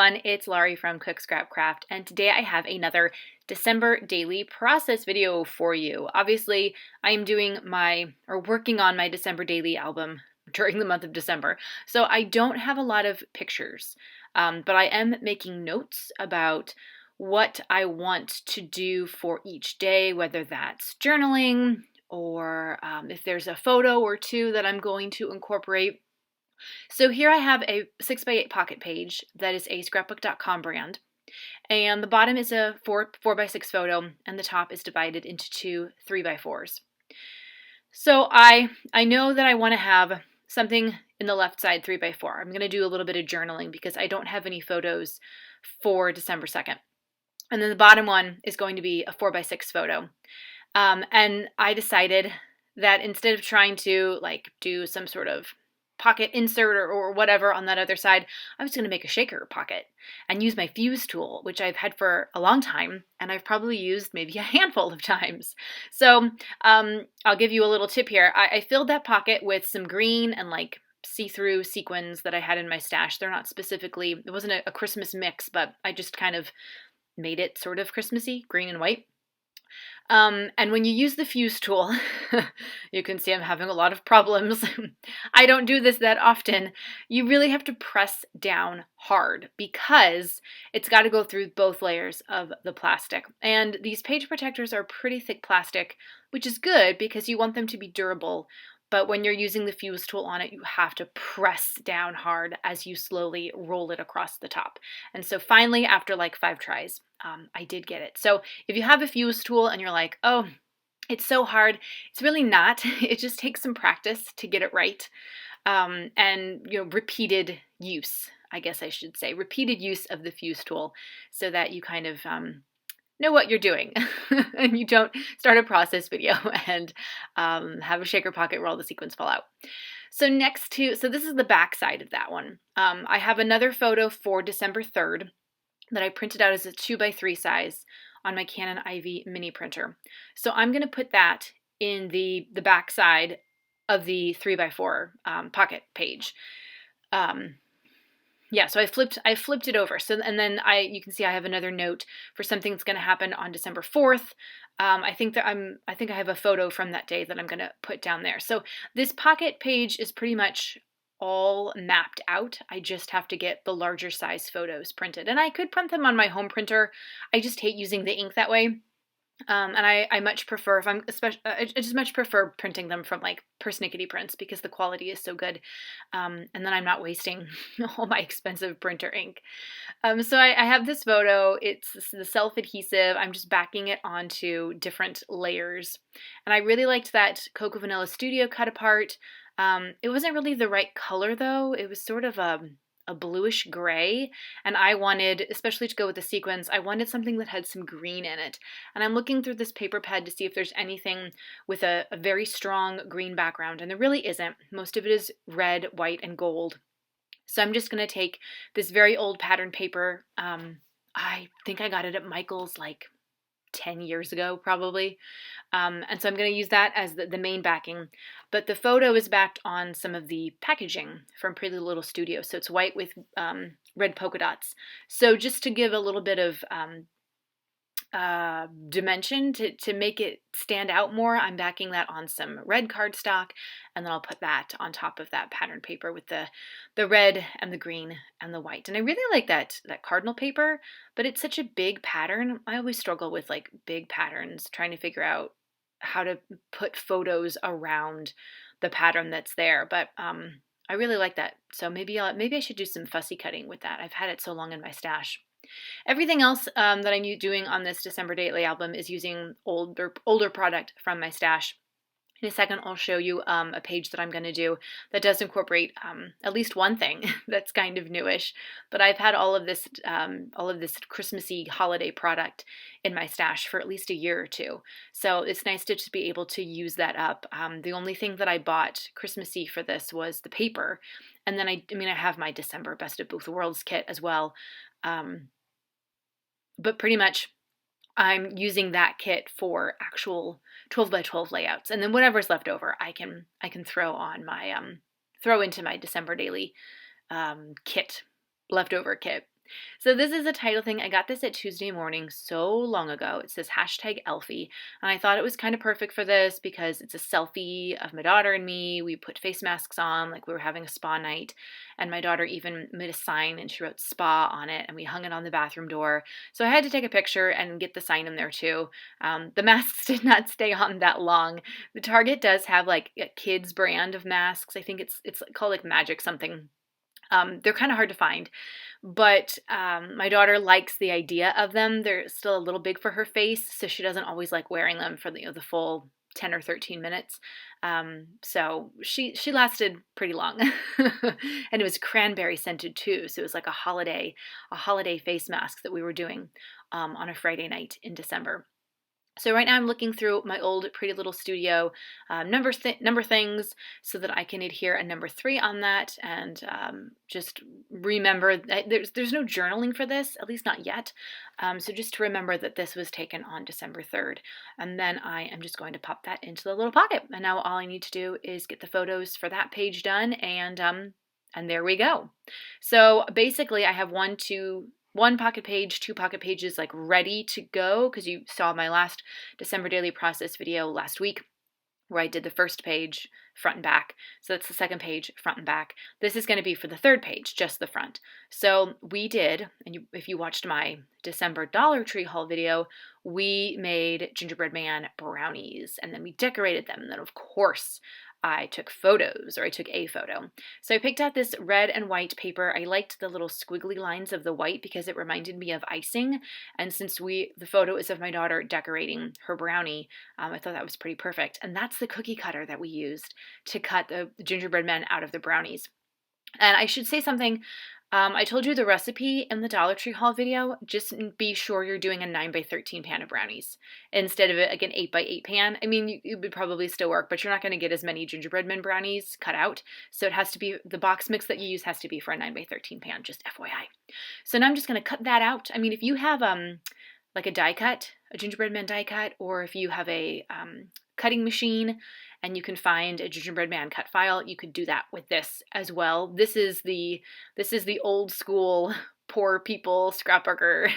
everyone, it's Laurie from Cook Scrap Craft, and today I have another December daily process video for you. Obviously, I am working on my December daily album during the month of December, so I don't have a lot of pictures, but I am making notes about what I want to do for each day, whether that's journaling or if there's a photo or two that I'm going to incorporate. So here I have a 6x8 pocket page that is a scrapbook.com brand. And the bottom is a 4x6 photo, and the top is divided into two 3x4s. So I know that I want to have something in the left side 3x4. I'm going to do a little bit of journaling because I don't have any photos for December 2nd. And then the bottom one is going to be a 4x6 photo. And I decided that instead of trying to do some sort of pocket insert or whatever on that other side, I was going to make a shaker pocket and use my fuse tool, which I've had for a long time and I've probably used maybe a handful of times. So I'll give you a little tip here. I filled that pocket with some green and see-through sequins that I had in my stash. They're not specifically, it wasn't a Christmas mix, but I just kind of made it sort of Christmassy, green and white. And when you use the fuse tool, you can see I'm having a lot of problems. I don't do this that often. You really have to press down hard because it's got to go through both layers of the plastic. And these page protectors are pretty thick plastic, which is good because you want them to be durable. But when you're using the fuse tool on it, you have to press down hard as you slowly roll it across the top. And so finally, after 5 tries, I did get it. So if you have a fuse tool and you're like, oh, it's so hard, it's really not. It just takes some practice to get it right. And repeated use, I guess I should say, repeated use of the fuse tool so that you kind of know what you're doing and you don't start a process video and have a shaker pocket where all the sequins fall out. So this is the back side of that one. I have another photo for December 3rd that I printed out as a 2x3 size on my Canon IV mini printer. So I'm going to put that in the back side of the 3x4 pocket page. Yeah, so I flipped it over. So, and then you can see I have another note for something that's going to happen on December 4th. I think I have a photo from that day that I'm going to put down there. So this pocket page is pretty much all mapped out. I just have to get the larger size photos printed. And I could print them on my home printer. I just hate using the ink that way. And I much prefer, I just much prefer printing them from persnickety prints because the quality is so good. And then I'm not wasting all my expensive printer ink. So I have this photo. It's the self-adhesive. I'm just backing it onto different layers. And I really liked that Cocoa Vanilla Studio cut apart. It wasn't really the right color though. It was sort of a bluish gray, and I wanted, especially to go with the sequins, I wanted something that had some green in it. And I'm looking through this paper pad to see if there's anything with a very strong green background, and there really isn't. Most of it is red, white, and gold. So I'm just going to take this very old pattern paper. I think I got it at Michael's 10 years ago probably. And so I'm going to use that as the main backing. But the photo is backed on some of the packaging from Pretty Little Studio. So it's white with red polka dots. So just to give a little bit of dimension to make it stand out more, I'm backing that on some red cardstock, and then I'll put that on top of that pattern paper with the red and the green and the white. And I really like that cardinal paper, but it's such a big pattern. I always struggle with big patterns, trying to figure out how to put photos around the pattern that's there. But I really like that. So maybe I should do some fussy cutting with that. I've had it so long in my stash. Everything else that I'm doing on this December daily album is using older product from my stash. In a second, I'll show you a page that I'm going to do that does incorporate at least one thing that's kind of newish. But I've had all of this Christmassy holiday product in my stash for at least a year or two. So it's nice to just be able to use that up. The only thing that I bought Christmassy for this was the paper, and then I have my December Best of Both Worlds kit as well. But pretty much I'm using that kit for actual 12x12 layouts, and then whatever's left over I can throw on my throw into my December daily kit, leftover kit. So this is a title thing. I got this at Tuesday Morning so long ago. It says hashtag Elfie. And I thought it was kind of perfect for this because it's a selfie of my daughter and me. We put face masks on like we were having a spa night. And my daughter even made a sign and she wrote spa on it. And we hung it on the bathroom door. So I had to take a picture and get the sign in there too. The masks did not stay on that long. The Target does have like a kids brand of masks. I think it's called like Magic something. They're kind of hard to find, but my daughter likes the idea of them. They're still a little big for her face, so she doesn't always like wearing them for the full 10 or 13 minutes. So she lasted pretty long, and it was cranberry scented too. So it was like a holiday face mask that we were doing on a Friday night in December. So right now I'm looking through my old Pretty Little Studio number things so that I can adhere a number 3 on that, and just remember that there's no journaling for this, at least not yet. So just to remember that this was taken on December 3rd, and then I am just going to pop that into the little pocket. And now all I need to do is get the photos for that page done, and there we go. So basically I have one pocket page, 2 pocket pages like ready to go, because you saw my last December daily process video last week where I did the first page front and back. So that's the second page front and back. This is going to be for the third page, just the front. So we did, and if you watched my December Dollar Tree haul video, we made gingerbread man brownies, and then we decorated them. And then of course I took photos, or I took a photo. So I picked out this red and white paper. I liked the little squiggly lines of the white because it reminded me of icing. And since the photo is of my daughter decorating her brownie, I thought that was pretty perfect. And that's the cookie cutter that we used to cut the gingerbread men out of the brownies. And I should say something. I told you the recipe in the Dollar Tree haul video. Just be sure you're doing a 9x13 pan of brownies instead of like an 8x8 pan. I mean, it would probably still work, but you're not going to get as many gingerbread men brownies cut out. So it has to be, the box mix that you use has to be for a 9x13 pan, just FYI. So now I'm just going to cut that out. I mean, if you have like a die cut, a gingerbread man die cut, or if you have a cutting machine and you can find a gingerbread man cut file, you could do that with this as well. This is the old school poor people scrapbooker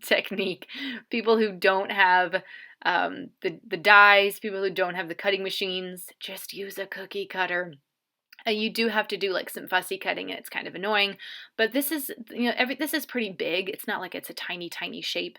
technique. People who don't have the dies, people who don't have the cutting machines, just use a cookie cutter. You do have to do like some fussy cutting, and it's kind of annoying, but this is, this is pretty big. It's not like it's a tiny shape.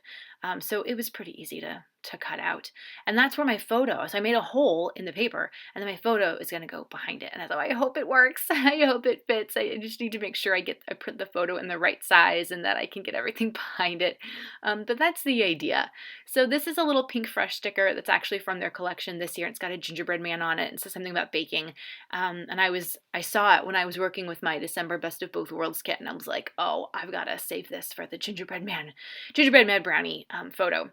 So it was pretty easy to cut out. And that's where my photo, so I made a hole in the paper, and then my photo is going to go behind it. And I thought, I hope it works. I hope it fits. I just need to make sure I print the photo in the right size and that I can get everything behind it. But that's the idea. So this is a little pink fresh sticker that's actually from their collection this year. It's got a gingerbread man on it. It says something about baking. And I saw it when I was working with my December Best of Both Worlds kit, and I was like, oh, I've got to save this for the gingerbread man brownie photo.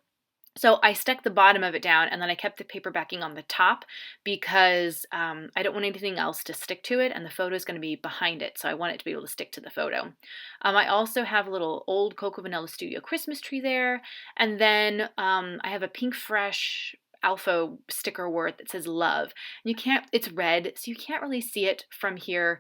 So I stuck the bottom of it down, and then I kept the paper backing on the top because I don't want anything else to stick to it, and the photo is going to be behind it, so I want it to be able to stick to the photo. I also have a little old Cocoa Vanilla Studio Christmas tree there, and then I have a pink fresh Alpha sticker word that says love. It's red, so you can't really see it from here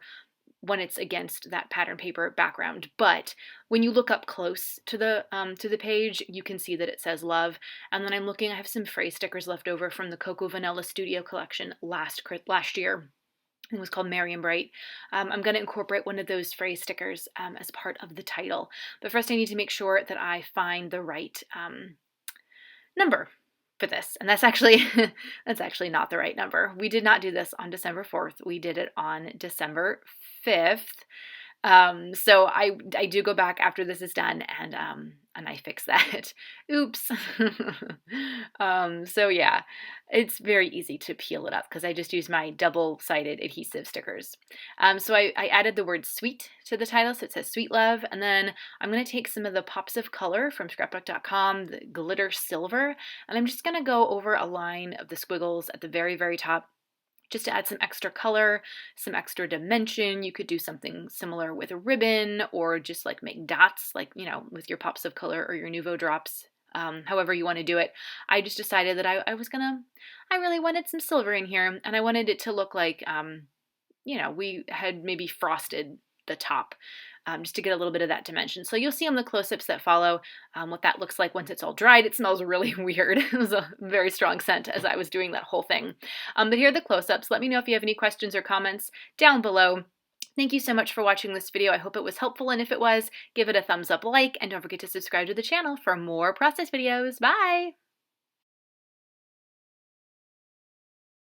when it's against that pattern paper background, but when you look up close to the page, you can see that it says love. And then I have some phrase stickers left over from the Cocoa Vanilla Studio collection last year. It was called Merry and Bright. I'm going to incorporate one of those phrase stickers as part of the title. But first I need to make sure that I find the right number for this. And that's actually not the right number. We did not do this on December 4th. We did it on December 5th. So I do go back after this is done and I fix that. Oops. So yeah, it's very easy to peel it up because I just use my double-sided adhesive stickers. So I added the word sweet to the title, so it says Sweet Love, and then I'm going to take some of the pops of color from scrapbook.com, the glitter silver, and I'm just going to go over a line of the squiggles at the very, very top, just to add some extra color, some extra dimension. You could do something similar with a ribbon, or just like make dots, like, with your pops of color or your Nuvo drops, however you want to do it. I just decided that I really wanted some silver in here, and I wanted it to look like, we had maybe frosted the top. just to get a little bit of that dimension. So you'll see on the close-ups that follow what that looks like once it's all dried. It smells really weird. It was a very strong scent as I was doing that whole thing. But here are the close-ups. Let me know if you have any questions or comments down below. Thank you so much for watching this video. I hope it was helpful, and if it was, give it a thumbs up, like, and don't forget to subscribe to the channel for more process videos. Bye!